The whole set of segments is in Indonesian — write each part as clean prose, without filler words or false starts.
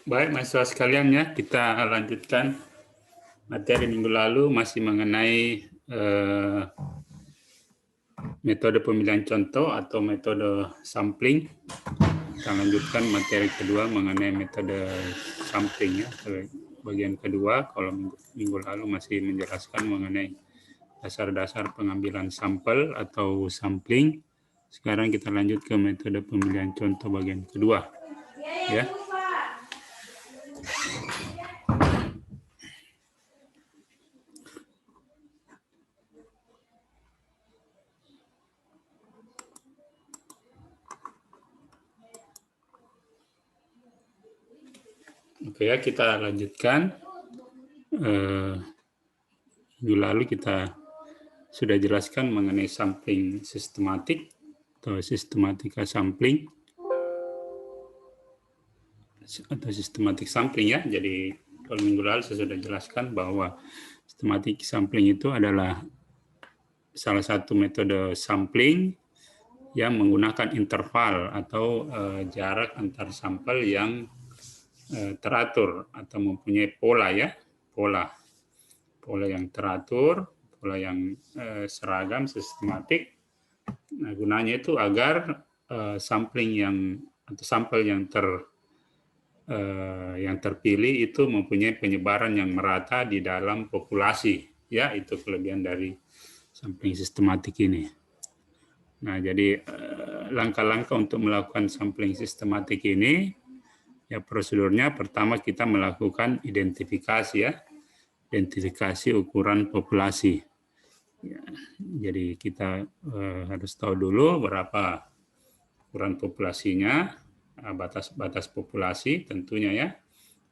Baik, mahasiswa sekalian ya, kita lanjutkan materi minggu lalu masih mengenai metode pemilihan contoh atau metode sampling. Kita lanjutkan materi kedua mengenai metode sampling ya. Bagian kedua, kalau minggu lalu masih menjelaskan mengenai dasar-dasar pengambilan sampel atau sampling. Sekarang kita lanjut ke metode pemilihan contoh bagian kedua. Ya. Oke ya, kita lanjutkan. Minggu lalu kita sudah jelaskan mengenai sampling sistematik atau sistematika sampling atau sistematik sampling ya. Jadi kalau minggu lalu saya sudah jelaskan bahwa sistematik sampling itu adalah salah satu metode sampling yang menggunakan interval atau jarak antar sampel yang teratur atau mempunyai pola ya, pola yang teratur, pola yang seragam, sistematik. Nah, gunanya itu agar sampling atau sampel yang terpilih itu mempunyai penyebaran yang merata di dalam populasi. Ya, itu kelebihan dari sampling sistematik ini. Nah, jadi langkah-langkah untuk melakukan sampling sistematik ini, ya prosedurnya pertama kita melakukan identifikasi ya, identifikasi ukuran populasi. Ya, jadi kita harus tahu dulu berapa ukuran populasinya, batas-batas populasi tentunya ya.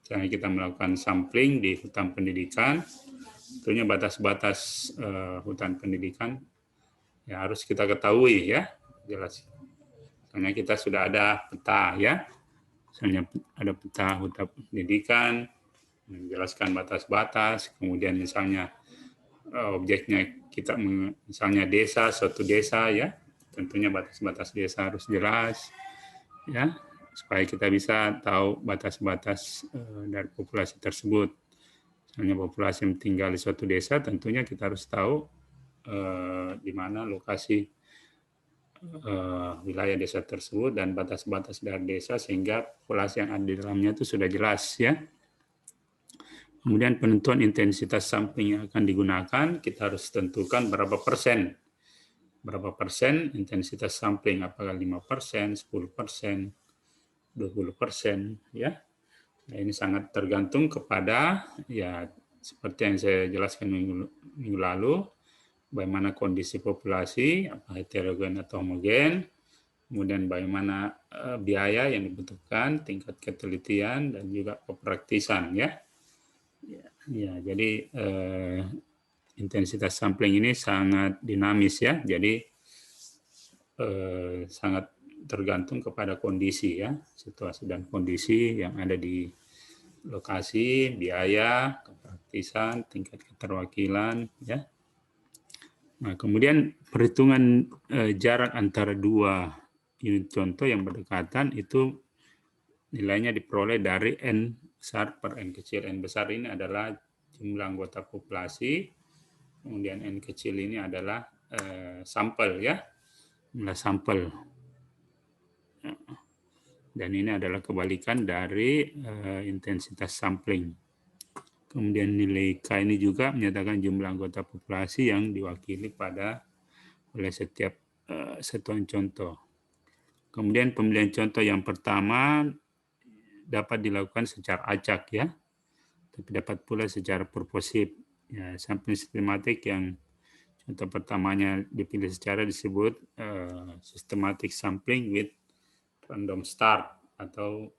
Misalnya kita melakukan sampling di hutan pendidikan, tentunya batas-batas hutan pendidikan ya harus kita ketahui ya, jelas. Misalnya kita sudah ada peta ya, misalnya ada peta hutan pendidikan, menjelaskan batas-batas, kemudian misalnya objeknya kita misalnya desa, suatu desa ya, tentunya batas-batas desa harus jelas ya, supaya kita bisa tahu batas-batas dari populasi tersebut. Misalnya populasi yang tinggal di suatu desa, tentunya kita harus tahu di mana lokasi wilayah desa tersebut dan batas-batas dari desa sehingga populasi yang ada di dalamnya itu sudah jelas ya. Kemudian penentuan intensitas sampling yang akan digunakan, kita harus tentukan berapa persen intensitas sampling, apakah 5%, 10%, 20% ya. Nah, ini sangat tergantung kepada ya seperti yang saya jelaskan minggu lalu, bagaimana kondisi populasi, apa heterogen atau homogen, kemudian bagaimana biaya yang dibutuhkan, tingkat ketelitian dan juga kepraktisan ya. Ya, jadi intensitas sampling ini sangat dinamis ya, jadi sangat tergantung kepada kondisi ya, situasi dan kondisi yang ada di lokasi, biaya, kepraktisan, tingkat keterwakilan ya. Nah, kemudian perhitungan jarak antara dua unit contoh yang berdekatan itu nilainya diperoleh dari N besar per N kecil. N besar ini adalah jumlah anggota populasi, kemudian N kecil ini adalah sampel ya, jumlah sampel. Dan ini adalah kebalikan dari intensitas sampling. Kemudian nilai K ini juga menyatakan jumlah anggota populasi yang diwakili oleh setiap satuan contoh. Kemudian pemilihan contoh yang pertama dapat dilakukan secara acak ya, tapi dapat pula secara purposif. Ya, sampling sistematik yang contoh pertamanya dipilih secara disebut systematic sampling with random start atau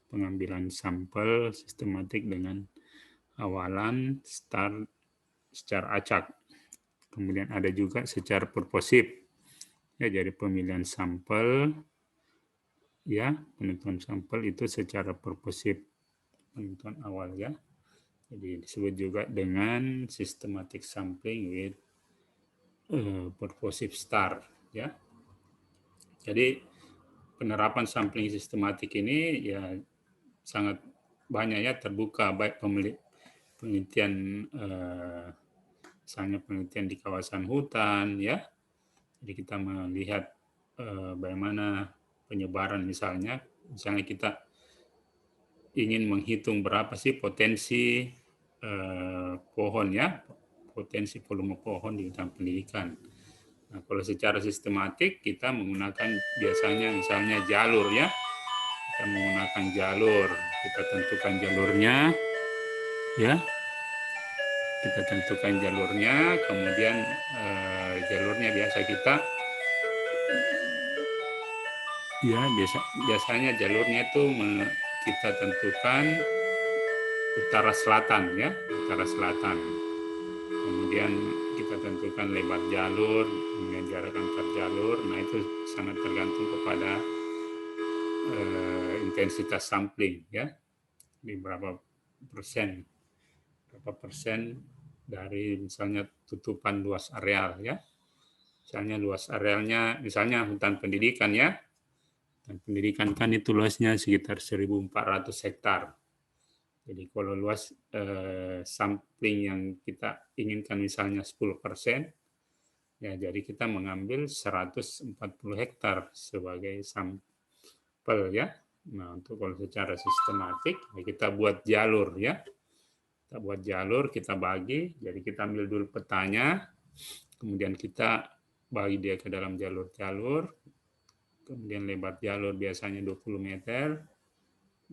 pengambilan sampel sistematik dengan awalan start secara acak. Kemudian ada juga secara purposif. Ya, jadi pemilihan sampel ya, penentuan sampel itu secara purposif, penentuan awal ya. Jadi disebut juga dengan systematic sampling with purposive start ya. Jadi penerapan sampling sistematik ini ya sangat banyak ya, terbuka, baik penelitian misalnya penelitian di kawasan hutan ya. Jadi kita melihat bagaimana penyebaran misalnya kita ingin menghitung berapa sih potensi pohon ya, potensi volume pohon di hutan pendidikan. Nah, kalau secara sistematik kita menggunakan biasanya misalnya jalur ya. Kita menggunakan jalur, kita tentukan jalurnya ya. Kita tentukan jalurnya, kemudian jalurnya biasa kita ya biasanya jalurnya itu kita tentukan utara selatan ya, utara selatan. Kemudian kita tentukan lebar jalur, kemudian jarak antar jalur. Nah, itu sangat tergantung kepada intensitas sampling ya, di berapa persen dari misalnya tutupan luas areal ya. Misalnya luas arealnya, misalnya hutan pendidikan ya. Hutan pendidikan kan itu luasnya sekitar 1.400 hektar. Jadi kalau luas sampling yang kita inginkan misalnya 10%, ya jadi kita mengambil 140 hektar sebagai sampel ya. Nah, untuk kalau secara sistematik ya kita buat jalur ya. Kita buat jalur, kita bagi, jadi kita ambil dulu petanya, kemudian kita bagi dia ke dalam jalur-jalur, kemudian lebar jalur biasanya 20 meter,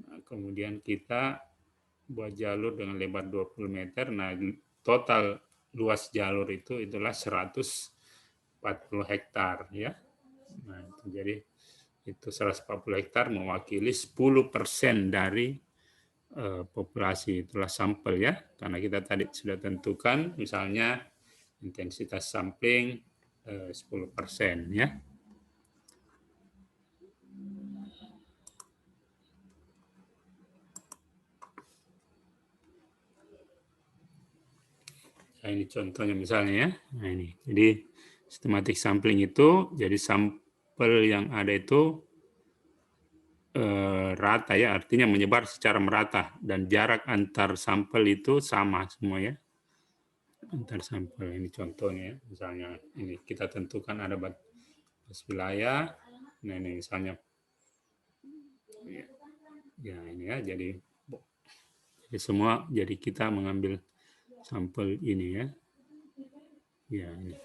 nah, kemudian kita buat jalur dengan lebar 20 meter, nah total luas jalur itu itulah 140 hektar ya. Nah, jadi itu 140 hektar mewakili 10% dari populasi, itulah sampel ya, karena kita tadi sudah tentukan misalnya intensitas sampling 10% ya. Nah, ini contohnya misalnya ya. Nah, ini. Jadi sistematik sampling itu jadi sampel yang ada itu rata ya, artinya menyebar secara merata dan jarak antar sampel itu sama semua ya. Antar sampel ini contohnya ya. Misalnya ini kita tentukan ada batas wilayah. Nah, ini misalnya ya ini ya, jadi semua, jadi kita mengambil sampel ini ya. Ya ini.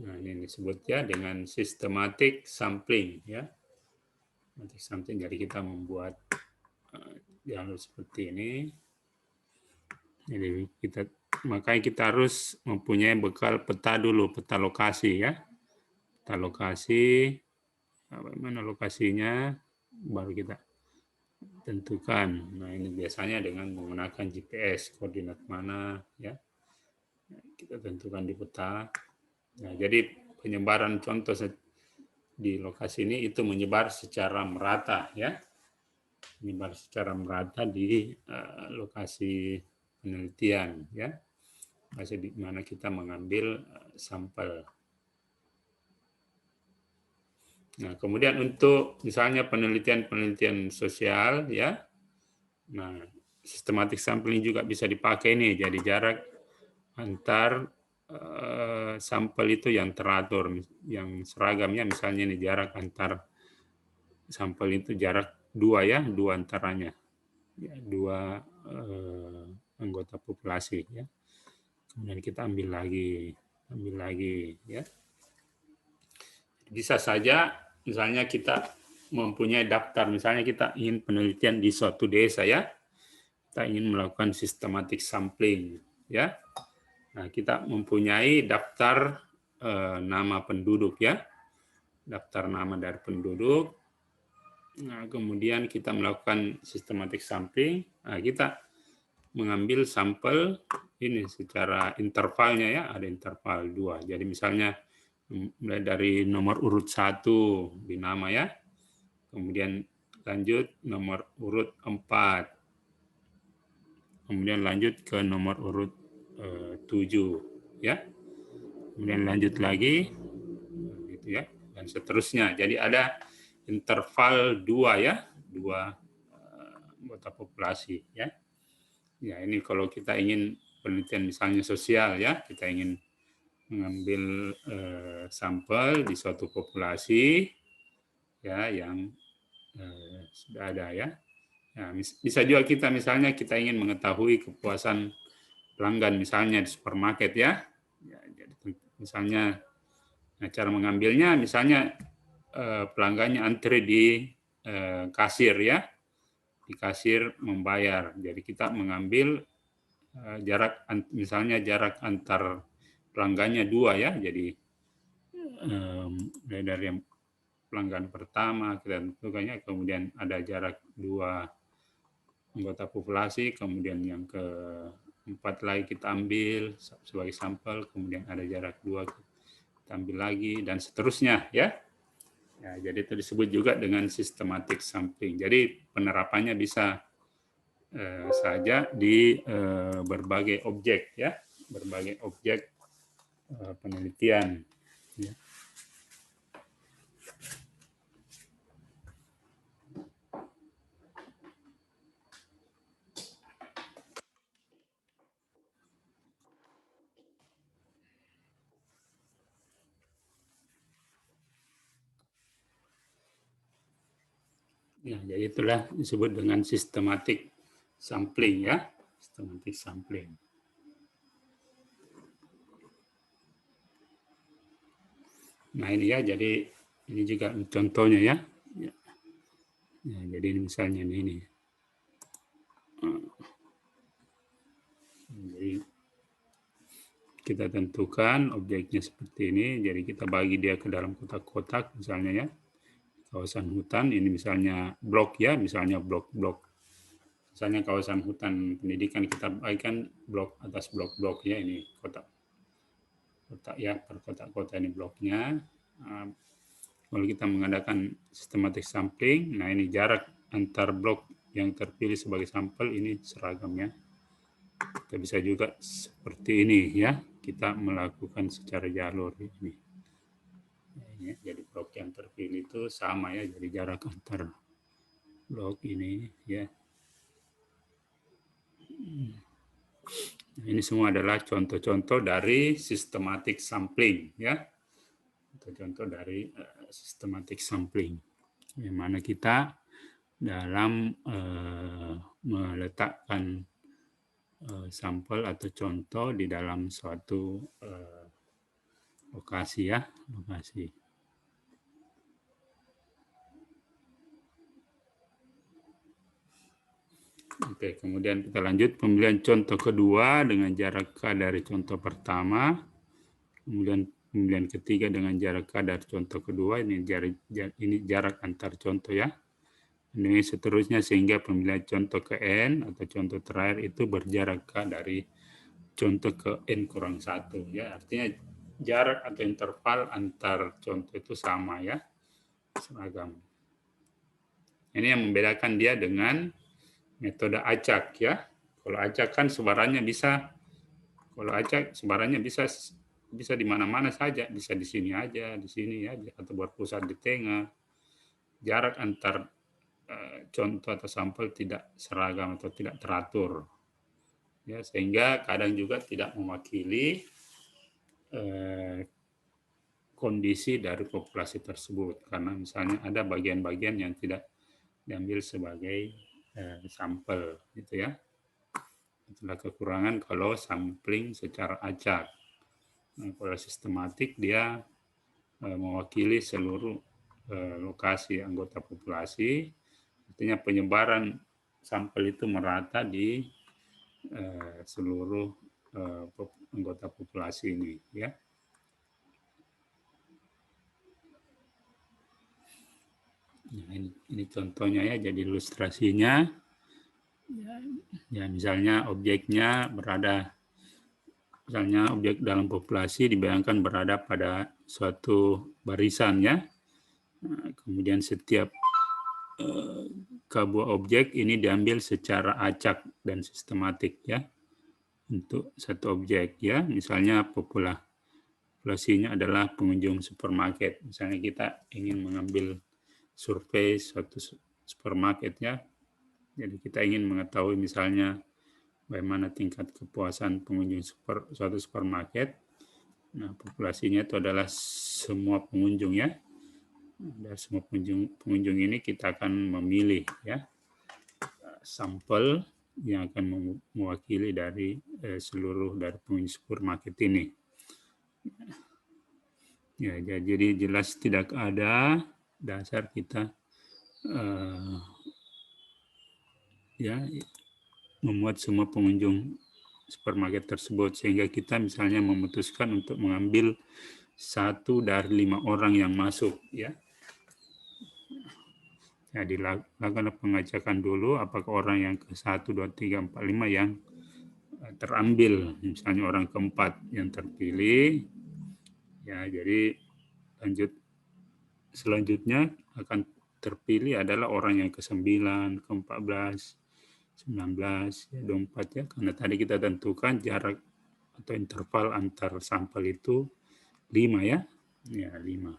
Nah, ini disebut ya dengan systematic sampling ya. Systematic sampling, jadi kita membuat jalur seperti ini. Jadi makanya kita harus mempunyai bekal peta dulu, peta lokasi ya. Peta lokasi, bagaimana lokasinya, baru kita tentukan. Nah, ini biasanya dengan menggunakan GPS, koordinat mana ya. Kita tentukan di peta. Nah, jadi penyebaran contoh di lokasi ini itu menyebar secara merata ya. Menyebar secara merata di lokasi penelitian ya. Lokasi di mana kita mengambil sampel. Nah, kemudian untuk misalnya penelitian sosial ya. Nah, systematic sampling juga bisa dipakai nih, jadi jarak antar sampel itu yang teratur, yang seragamnya misalnya nih jarak antar sampel itu jarak 2 ya, 2 antaranya. Ya, 2 anggota populasi ya. Kemudian kita ambil lagi ya. Bisa saja misalnya kita mempunyai daftar, misalnya kita ingin penelitian di suatu desa ya, kita ingin melakukan systematic sampling ya. Nah, kita mempunyai daftar nama penduduk ya, daftar nama dari penduduk. Nah, kemudian kita melakukan systematic sampling. Nah, kita mengambil sampel ini secara intervalnya ya, ada interval 2. Jadi misalnya mulai dari nomor urut 1 di nama ya, kemudian lanjut nomor urut 4, kemudian lanjut ke nomor urut 7 ya, kemudian lanjut lagi gitu ya, dan seterusnya. Jadi ada interval 2 ya, 2 anggota populasi ya. Ya, ini kalau kita ingin penelitian misalnya sosial ya, kita ingin mengambil sampel di suatu populasi ya yang sudah ada ya. Ya, bisa juga kita misalnya kita ingin mengetahui kepuasan pelanggan misalnya di supermarket ya. Ya jadi misalnya cara mengambilnya misalnya pelanggannya antri di kasir ya. Di kasir membayar. Jadi kita mengambil jarak misalnya jarak antar pelanggannya 2 ya. Jadi dari yang pelanggan pertama kita tentukannya, kemudian ada jarak 2 anggota populasi, kemudian yang keempat lagi kita ambil sebagai sampel, kemudian ada jarak 2 kita ambil lagi dan seterusnya ya. Ya, jadi itu disebut juga dengan systematic sampling. Jadi penerapannya bisa saja di berbagai objek ya, berbagai objek penelitian. Ya. Ya, jadi itulah disebut dengan systematic sampling ya, systematic sampling. Nah ini ya, jadi ini juga contohnya ya. Ya jadi misalnya ini. Jadi kita tentukan objeknya seperti ini, jadi kita bagi dia ke dalam kotak-kotak misalnya ya. Kawasan hutan ini misalnya blok ya, misalnya blok-blok. Misalnya kawasan hutan pendidikan kita bagikan blok atas blok-blok ya, ini kotak ya, per kotak-kotak ini bloknya. Kalau kita mengadakan systematic sampling, nah ini jarak antar blok yang terpilih sebagai sampel ini seragam ya. Kita bisa juga seperti ini ya, kita melakukan secara jalur ini. Ya, jadi blok yang terpilih itu sama ya, jadi jarak antar blok ini ya. Nah, ini semua adalah contoh-contoh dari systematic sampling ya. Contoh-contoh dari systematic sampling. Yang mana kita dalam meletakkan sampel atau contoh di dalam suatu lokasi ya, lokasi. Oke, kemudian kita lanjut pemilihan contoh kedua dengan jarak K dari contoh pertama. Kemudian pemilihan ketiga dengan jarak K dari contoh kedua, ini jarak antar contoh ya. Ini seterusnya sehingga pemilihan contoh ke N atau contoh terakhir itu berjarak K dari contoh ke N kurang 1 ya. Artinya jarak atau interval antar contoh itu sama ya, seragam. Ini yang membedakan dia dengan metode acak ya. Kalau acak kan sebarannya bisa, kalau acak sebarannya bisa di mana-mana saja, bisa di sini aja, di sini aja, atau berpusat di tengah. Jarak antar contoh atau sampel tidak seragam atau tidak teratur. Ya, sehingga kadang juga tidak mewakili kondisi dari populasi tersebut. Karena misalnya ada bagian-bagian yang tidak diambil sebagai sampel gitu ya. Itulah kekurangan kalau sampling secara acak. Nah, kalau sistematik dia mewakili seluruh lokasi anggota populasi, artinya penyebaran sampel itu merata di seluruh anggota populasi ini ya. Nah, ini contohnya ya, jadi ilustrasinya. Ya, misalnya objeknya berada, misalnya objek dalam populasi dibayangkan berada pada suatu barisan ya. Nah, kemudian setiap sebuah objek ini diambil secara acak dan sistematik ya untuk satu objek ya. Misalnya populasinya adalah pengunjung supermarket. Misalnya kita ingin mengambil survei suatu supermarket ya. Jadi kita ingin mengetahui misalnya bagaimana tingkat kepuasan pengunjung suatu supermarket. Nah, populasinya itu adalah semua pengunjung ya. Dari semua pengunjung ini kita akan memilih ya sampel yang akan mewakili dari seluruh dari pengunjung supermarket ini. Ya, jadi jelas tidak ada dasar kita ya memuat semua pengunjung supermarket tersebut sehingga kita misalnya memutuskan untuk mengambil 1 dari 5 orang yang masuk ya. Ya, dilakukan pengecekan dulu apakah orang yang ke 1, 2, 3, 4, 5 yang terambil, misalnya orang keempat yang terpilih. Ya, jadi selanjutnya akan terpilih adalah orang yang ke-9, ke-14, 19, ya 24 ya. Karena tadi kita tentukan jarak atau interval antar sampel itu 5 ya. Ya, 5.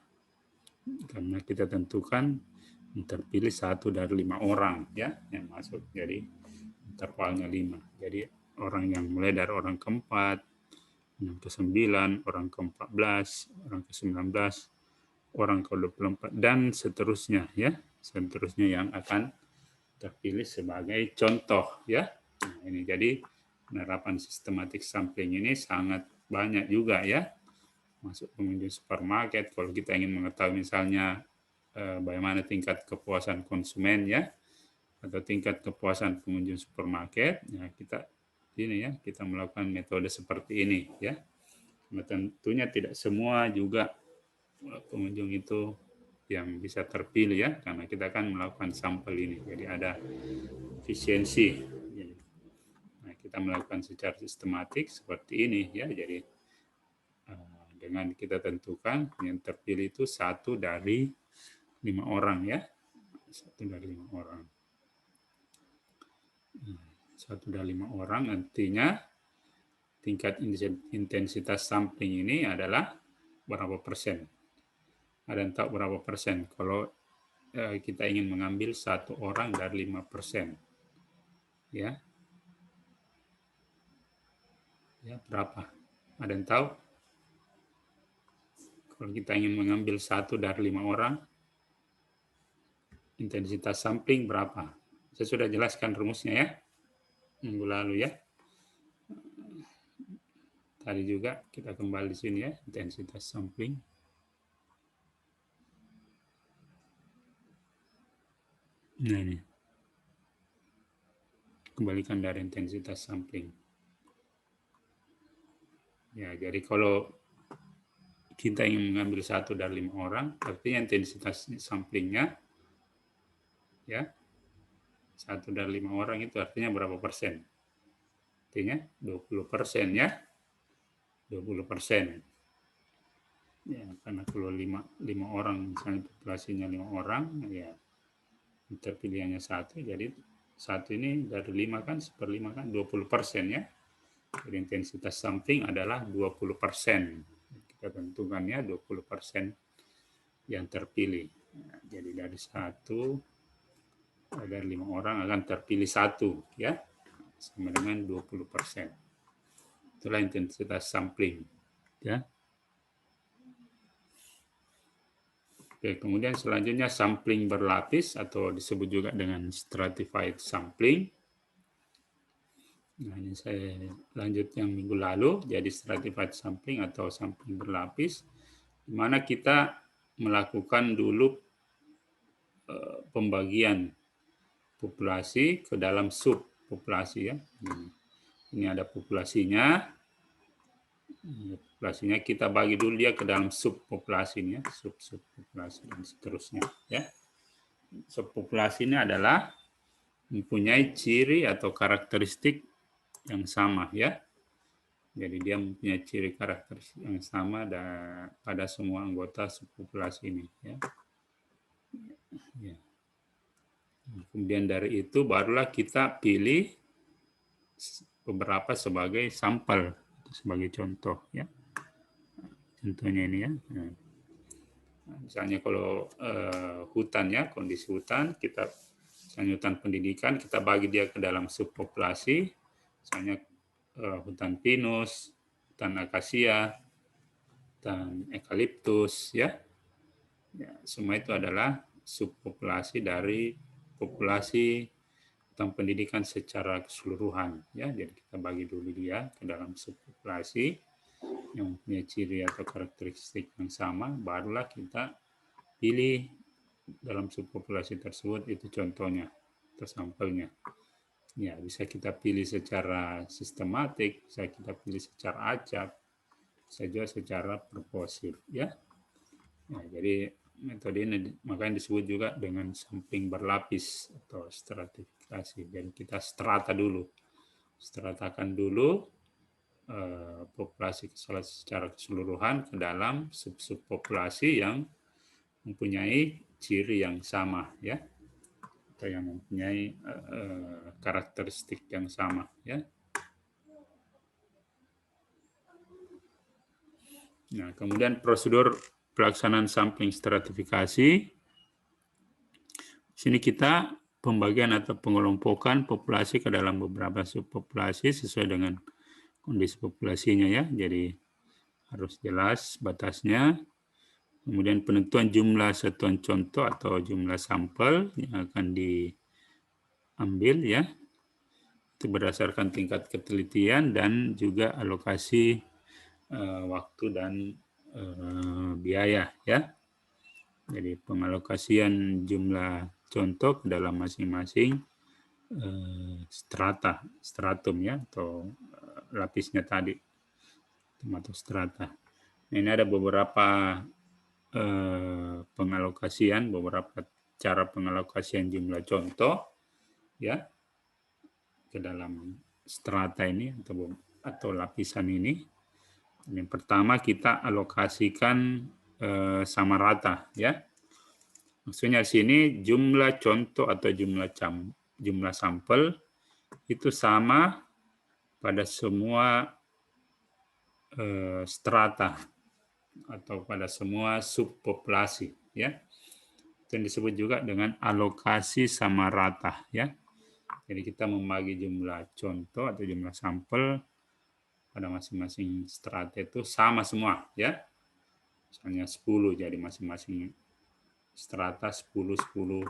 Karena kita tentukan terpilih 1 dari 5 orang ya yang masuk. Jadi intervalnya 5. Jadi orang yang mulai dari orang keempat, yang ke-9, orang ke-14, orang ke-19, orang ke-24 dan seterusnya ya. Seterusnya yang akan terpilih sebagai contoh ya. Nah, ini jadi penerapan sistematik sampling ini sangat banyak juga ya. Masuk pengunjung supermarket kalau kita ingin mengetahui misalnya bagaimana tingkat kepuasan konsumen ya atau tingkat kepuasan pengunjung supermarket ya kita melakukan metode seperti ini ya. Nah, tentunya tidak semua juga pengunjung itu yang bisa terpilih ya karena kita akan melakukan sampel ini jadi ada efisiensi. Nah, kita melakukan secara sistematik seperti ini ya jadi dengan kita tentukan yang terpilih itu 1 dari 5 orang ya 1 dari 5 orang. 1 dari 5 orang artinya tingkat intensitas sampling ini adalah berapa persen. Ada yang tahu berapa persen? Kalau kita ingin mengambil 1 orang dari 5%. Ya. Ya, berapa? Ada yang tahu? Kalau kita ingin mengambil 1 dari 5 orang, intensitas sampling berapa? Saya sudah jelaskan rumusnya ya, minggu lalu ya. Tadi juga kita kembali di sini ya, intensitas sampling. Nah ini, kembalikan dari intensitas sampling. Ya, jadi kalau kita ingin mengambil 1 dari 5 orang, artinya intensitas samplingnya ya 1 dari 5 orang itu artinya berapa persen? Artinya 20% ya. 20%. Ya, karena kalau 5 orang, misalnya populasinya 5 orang, ya terpilihnya 1, jadi 1 ini dari 5 kan, 1/5 kan 20% ya. Jadi intensitas sampling adalah 20%. Kita tentukannya 20% yang terpilih. Nah, jadi dari 1, dari 5 orang akan terpilih 1 ya. Sama dengan 20%. Itulah intensitas sampling ya. Oke, kemudian selanjutnya sampling berlapis atau disebut juga dengan stratified sampling. Nah, ini saya lanjut yang minggu lalu, jadi stratified sampling atau sampling berlapis, di mana kita melakukan dulu pembagian populasi ke dalam subpopulasi ya. Ini ada populasinya. Populasinya kita bagi dulu dia ke dalam subpopulasi ya, subpopulasi dan seterusnya ya. Subpopulasi ini adalah mempunyai ciri atau karakteristik yang sama ya. Jadi dia mempunyai ciri karakteristik yang sama pada semua anggota subpopulasi ini ya. Ya. Kemudian dari itu barulah kita pilih beberapa sebagai sampel, sebagai contoh ya. Contohnya ini ya. Nah, misalnya kalau hutan ya, kondisi hutan kita Misalnya hutan pendidikan, kita bagi dia ke dalam subpopulasi, misalnya hutan pinus, hutan akasia, hutan eukaliptus, ya. Semua itu adalah subpopulasi dari populasi hutan pendidikan secara keseluruhan, ya. Jadi kita bagi dulu dia ke dalam subpopulasi yang punya ciri atau karakteristik yang sama, barulah kita pilih dalam subpopulasi tersebut itu contohnya atau sampelnya. Ya, bisa kita pilih secara sistematik, bisa kita pilih secara acak, bisa juga secara purposif, ya. Nah, jadi metode ini makanya disebut juga dengan sampling berlapis atau stratifikasi. Jadi kita strata dulu, stratakan dulu populasi secara keseluruhan ke dalam subpopulasi yang mempunyai ciri yang sama, ya, atau yang mempunyai karakteristik yang sama, ya. Nah, kemudian prosedur pelaksanaan sampling stratifikasi. Sini kita pembagian atau pengelompokan populasi ke dalam beberapa subpopulasi sesuai dengan kondisi populasinya, ya. Jadi harus jelas batasnya. Kemudian penentuan jumlah satuan contoh atau jumlah sampel yang akan diambil, ya. Itu berdasarkan tingkat ketelitian dan juga alokasi waktu dan biaya, ya. Jadi pengalokasian jumlah contoh ke dalam masing-masing stratum, ya, atau lapisnya tadi, atau strata. Nah, ini ada beberapa pengalokasian, beberapa cara pengalokasian jumlah contoh, ya, ke dalam strata ini atau lapisan ini. Yang pertama kita alokasikan sama rata, ya. Maksudnya di sini jumlah contoh atau jumlah sampel itu sama pada semua strata atau pada semua subpopulasi, ya. Itu yang disebut juga dengan alokasi sama rata, ya. Jadi kita membagi jumlah contoh atau jumlah sampel pada masing-masing strata itu sama semua, ya. Misalnya 10, jadi masing-masing strata 10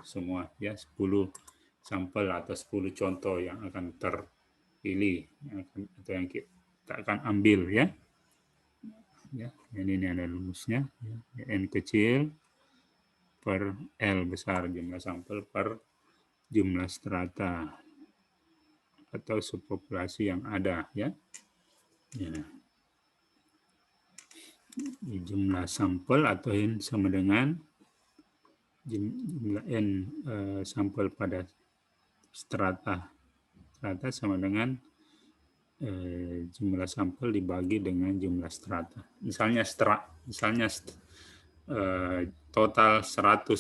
semua, ya, 10 sampel atau 10 contoh yang akan terpilih atau yang kita akan ambil, ya. Ya, ini ada rumusnya, ya. N kecil per L besar, jumlah sampel per jumlah strata atau subpopulasi yang ada, ya. Ya. Jumlah sampel atau N sama dengan jumlah N sampel pada strata sama dengan jumlah sampel dibagi dengan jumlah strata. Misalnya total 100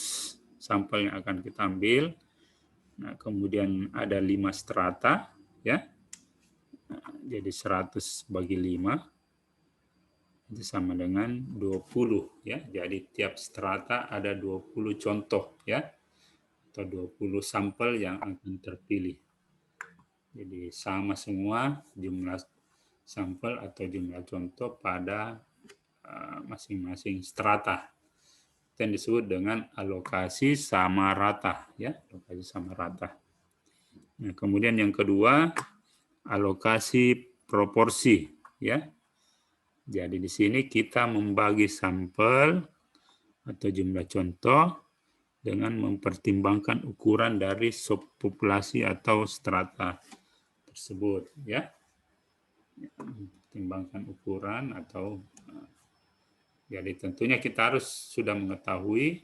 sampel yang akan kita ambil. Nah, kemudian ada 5 strata, ya. Nah, jadi 100 bagi 5 itu sama dengan 20, ya. Jadi tiap strata ada 20 contoh, ya. Atau 20 sampel yang akan terpilih. Jadi sama semua jumlah sampel atau jumlah contoh pada masing-masing strata. Itu yang disebut dengan alokasi sama rata, ya, alokasi sama rata. Nah, kemudian yang kedua, alokasi proporsi, ya. Jadi di sini kita membagi sampel atau jumlah contoh dengan mempertimbangkan ukuran dari subpopulasi atau strata tersebut, ya. Mempertimbangkan ukuran atau jadi tentunya kita harus sudah mengetahui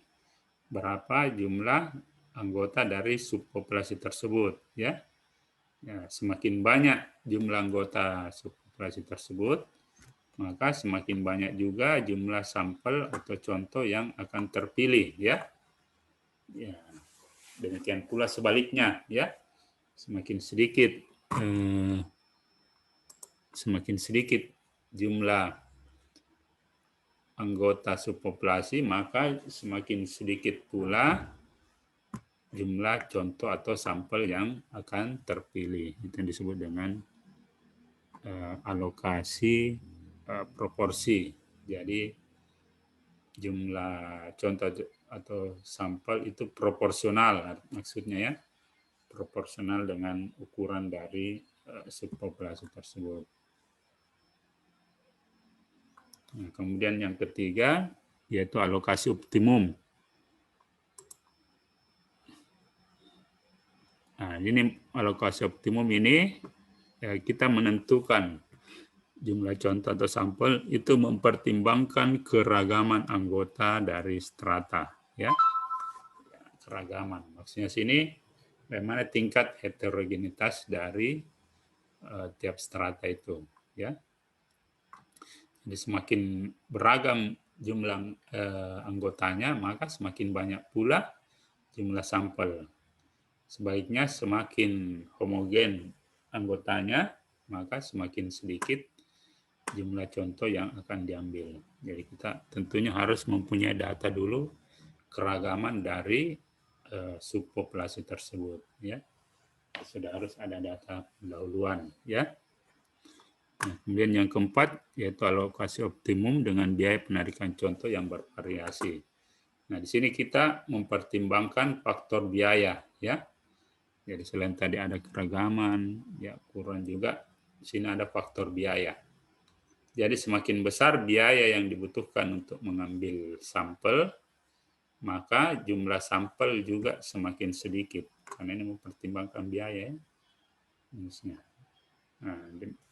berapa jumlah anggota dari subpopulasi tersebut, ya. Ya, semakin banyak jumlah anggota subpopulasi tersebut, maka semakin banyak juga jumlah sampel atau contoh yang akan terpilih, ya. Ya, demikian pula sebaliknya, ya. Semakin sedikit jumlah anggota subpopulasi, maka semakin sedikit pula jumlah contoh atau sampel yang akan terpilih. Itu yang disebut dengan alokasi proporsi. Jadi jumlah contoh atau sampel itu proporsional maksudnya ya, proporsional dengan ukuran dari subpopulasi tersebut. Nah, kemudian yang ketiga yaitu alokasi optimum. Nah, ini alokasi optimum ini ya, kita menentukan jumlah contoh atau sampel itu mempertimbangkan keragaman anggota dari strata, ya. Keragaman. Maksudnya sini bagaimana tingkat heterogenitas dari tiap strata itu, ya. Jadi semakin beragam jumlah anggotanya, maka semakin banyak pula jumlah sampel. Sebaiknya semakin homogen anggotanya, maka semakin sedikit jumlah contoh yang akan diambil. Jadi kita tentunya harus mempunyai data dulu keragaman dari subpopulasi tersebut, ya. Sudah harus ada data pendahuluan, ya. Nah, kemudian yang keempat yaitu alokasi optimum dengan biaya penarikan contoh yang bervariasi. Nah, di sini kita mempertimbangkan faktor biaya, ya. Jadi selain tadi ada keragaman, ya ukuran juga, di sini ada faktor biaya. Jadi semakin besar biaya yang dibutuhkan untuk mengambil sampel, maka jumlah sampel juga semakin sedikit. Karena ini mempertimbangkan biaya. Nah,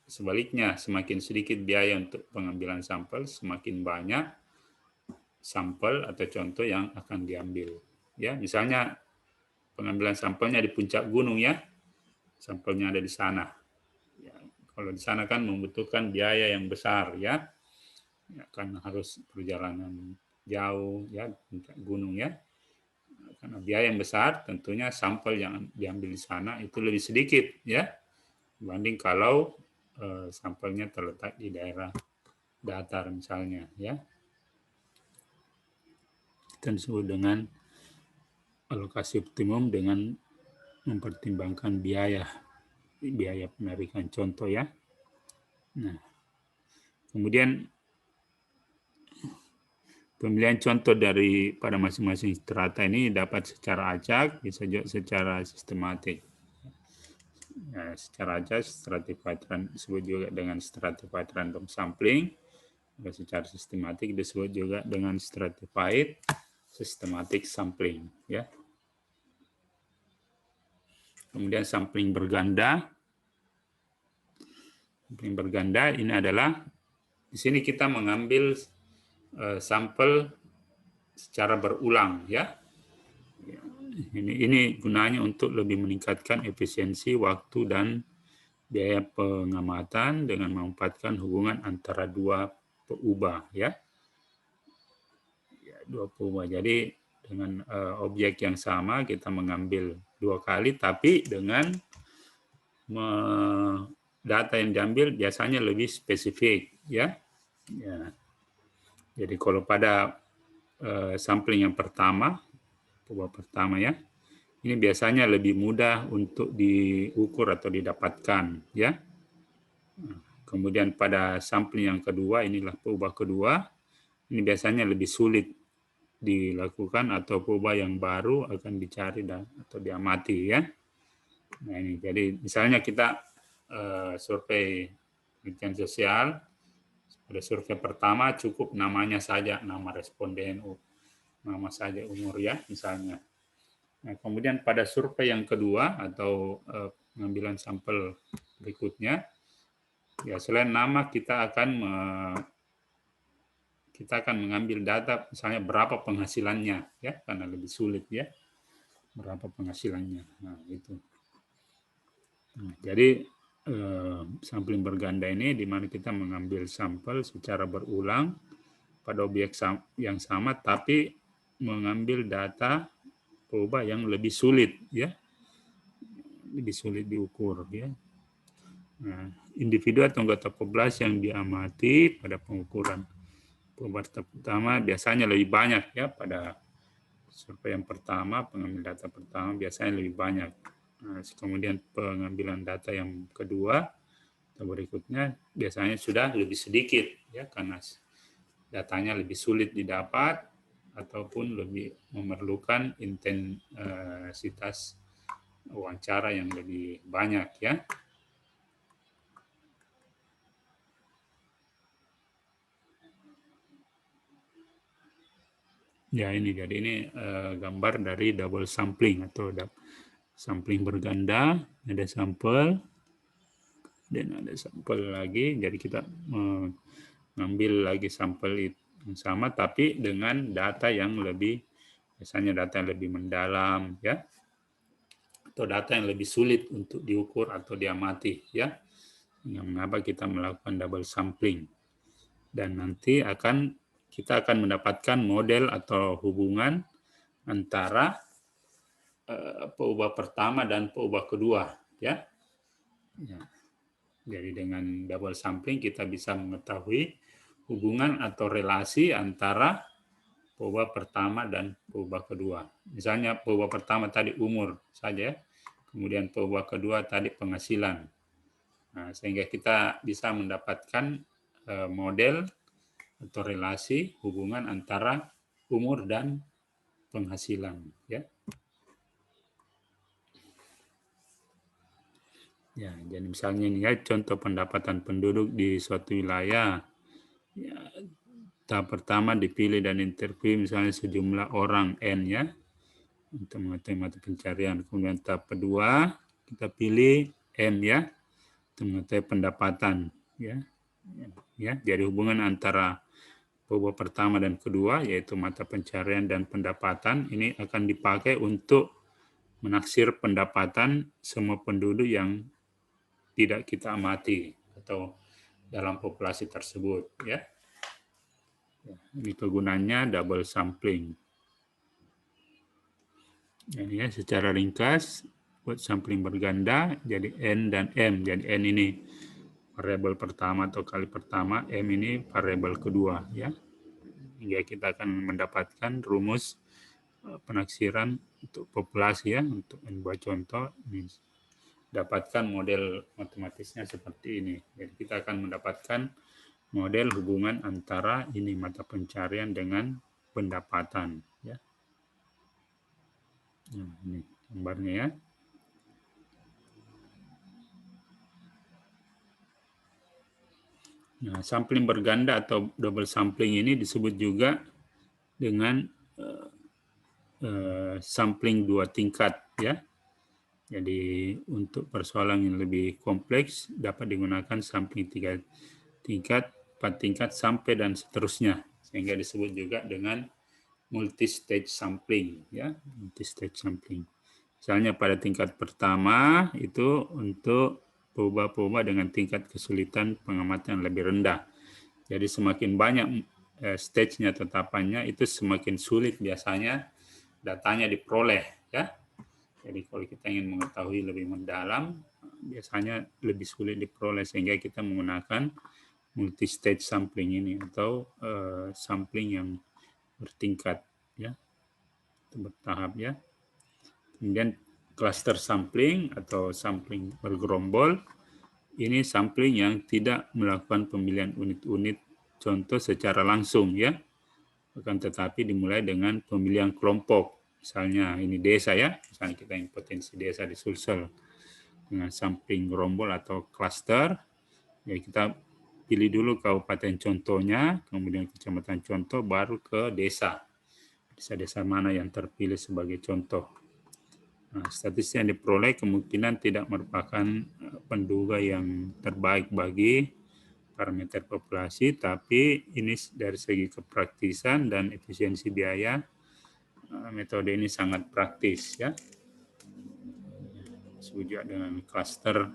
sebaliknya, semakin sedikit biaya untuk pengambilan sampel, semakin banyak sampel atau contoh yang akan diambil. Ya, misalnya pengambilan sampelnya di puncak gunung, ya, sampelnya ada di sana. Ya, kalau di sana kan membutuhkan biaya yang besar, ya, karena harus perjalanan jauh, ya, puncak gunung, ya. Karena biaya yang besar, tentunya sampel yang diambil di sana itu lebih sedikit, ya, dibanding kalau sampelnya terletak di daerah datar misalnya, ya. Kita disebut dengan alokasi optimum dengan mempertimbangkan biaya penarikan contoh, ya. Nah, kemudian pemilihan contoh dari pada masing-masing strata ini dapat secara acak, bisa juga secara sistematik. Ya, secara acak disebut juga dengan stratified random sampling. Secara sistematik disebut juga dengan stratified systematic sampling, ya. Kemudian sampling berganda. Sampling berganda ini adalah di sini kita mengambil sampel secara berulang, ya. Ini gunanya untuk lebih meningkatkan efisiensi waktu dan biaya pengamatan dengan memanfaatkan hubungan antara dua peubah, ya. Dua peubah. Jadi dengan objek yang sama kita mengambil 2 kali, tapi dengan data yang diambil biasanya lebih spesifik, ya. Ya. Jadi kalau pada sampling yang pertama, peubah pertama, ya, ini biasanya lebih mudah untuk diukur atau didapatkan, ya. Kemudian pada sampling yang kedua, inilah peubah kedua, ini biasanya lebih sulit dilakukan atau peubah yang baru akan dicari atau diamati, ya. Nah, ini jadi misalnya kita survei penelitian sosial, pada survei pertama cukup namanya saja, nama responden, nama saja, umur, ya, misalnya. Nah, kemudian pada survei yang kedua atau pengambilan sampel berikutnya, ya selain nama kita akan mengambil data misalnya berapa penghasilannya, ya, karena lebih sulit, ya, berapa penghasilannya. Nah, itu. Nah, jadi sampling berganda ini di mana kita mengambil sampel secara berulang pada objek yang sama, tapi mengambil data peubah yang lebih sulit, ya, lebih sulit diukur, ya. Nah, individu atau anggota populasi yang diamati pada pengukuran peubah pertama biasanya lebih banyak, ya, pada survei yang pertama, pengambilan data pertama biasanya lebih banyak. Nah, kemudian pengambilan data yang kedua atau berikutnya biasanya sudah lebih sedikit, ya, karena datanya lebih sulit didapat ataupun lebih memerlukan intensitas wawancara yang lebih banyak, ya. Ya, ini jadi ini gambar dari double sampling atau sampling berganda. Ada sampel dan ada sampel lagi. Jadi kita mengambil lagi sampel yang sama tapi dengan data yang lebih, biasanya data yang lebih mendalam, ya, atau data yang lebih sulit untuk diukur atau diamati, ya. Yang mengapa kita melakukan double sampling. Dan nanti kita akan mendapatkan model atau hubungan antara peubah pertama dan peubah kedua, ya. Ya. Jadi dengan double sampling kita bisa mengetahui hubungan atau relasi antara peubah pertama dan peubah kedua. Misalnya peubah pertama tadi umur saja, kemudian peubah kedua tadi penghasilan. Nah, sehingga kita bisa mendapatkan model atau relasi hubungan antara umur dan penghasilan, ya. Ya, jadi misalnya ini ya contoh pendapatan penduduk di suatu wilayah. Ya, tahap pertama dipilih dan interview misalnya sejumlah orang N, ya, untuk mengetahui mata pencarian. Kemudian tahap kedua kita pilih M, ya, untuk mengetahui pendapatan, ya. Ya, jadi hubungan antara peubah pertama dan kedua yaitu mata pencarian dan pendapatan ini akan dipakai untuk menaksir pendapatan semua penduduk yang tidak kita amati atau dalam populasi tersebut, ya. Ini kegunaannya double sampling. Ini ya secara ringkas buat sampling berganda jadi N dan M. Jadi N ini variabel pertama atau kali pertama, M ini variabel kedua, ya. Hingga kita akan mendapatkan rumus penaksiran untuk populasi, ya. Untuk membuat contoh ini dapatkan model matematisnya seperti ini. Jadi kita akan mendapatkan model hubungan antara ini mata pencarian dengan pendapatan, ya. Nah, ini gambarnya, ya. Nah, sampling berganda atau double sampling ini disebut juga dengan sampling dua tingkat, ya. Jadi untuk persoalan yang lebih kompleks dapat digunakan sampling 3 tingkat, 4 tingkat sampai dan seterusnya, sehingga disebut juga dengan multi-stage sampling, ya, multi-stage sampling. Misalnya pada tingkat pertama itu untuk peubah-peubah dengan tingkat kesulitan pengamatan yang lebih rendah. Jadi semakin banyak stage-nya tetapannya itu semakin sulit biasanya datanya diperoleh, ya. Jadi kalau kita ingin mengetahui lebih mendalam, biasanya lebih sulit diperoleh sehingga kita menggunakan multi-stage sampling ini atau sampling yang bertingkat, ya, bertahap, ya. Kemudian cluster sampling atau sampling bergerombol, ini sampling yang tidak melakukan pemilihan unit-unit contoh secara langsung, ya, akan tetapi dimulai dengan pemilihan kelompok. Misalnya ini desa, ya, misalnya kita yang potensi desa di Sulsel dengan sampling gerombol atau cluster, ya kita pilih dulu kabupaten contohnya, kemudian kecamatan contoh, baru ke desa. Desa-desa mana yang terpilih sebagai contoh. Nah, statistik yang diperoleh kemungkinan tidak merupakan penduga yang terbaik bagi parameter populasi, tapi ini dari segi kepraktisan dan efisiensi biaya, metode ini sangat praktis, ya. Disebut dengan cluster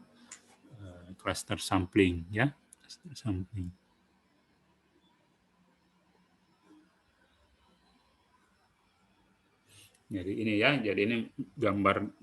sampling, ya, cluster sampling. Jadi ini, ya, jadi ini gambar